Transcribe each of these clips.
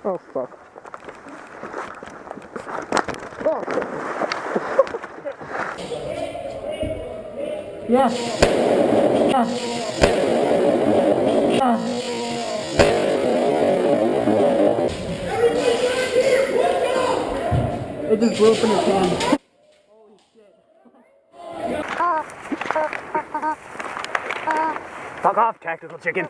Oh fuck. Oh. Yes. Yes. Yes. It just blew up in his hand. Holy shit. Fuck off, tactical chicken.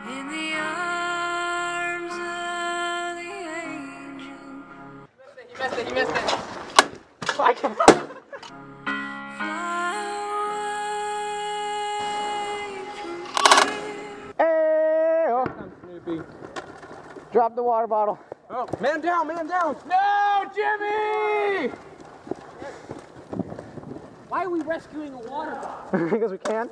In the arms of the angel. He missed it. I can't. Hey, oh. Drop the water bottle. Oh, man down, man down. No, Jimmy! Why are we rescuing a water bottle? Because we can.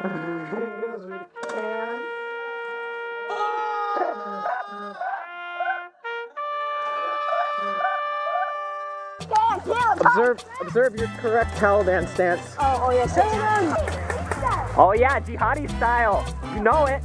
Because we can. Observe your correct Taliban stance. Oh yes. Oh yeah, jihadi style. You know it.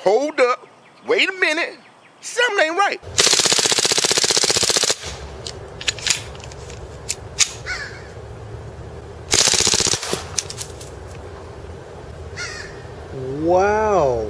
Hold up. Wait a minute. Something ain't right. Wow.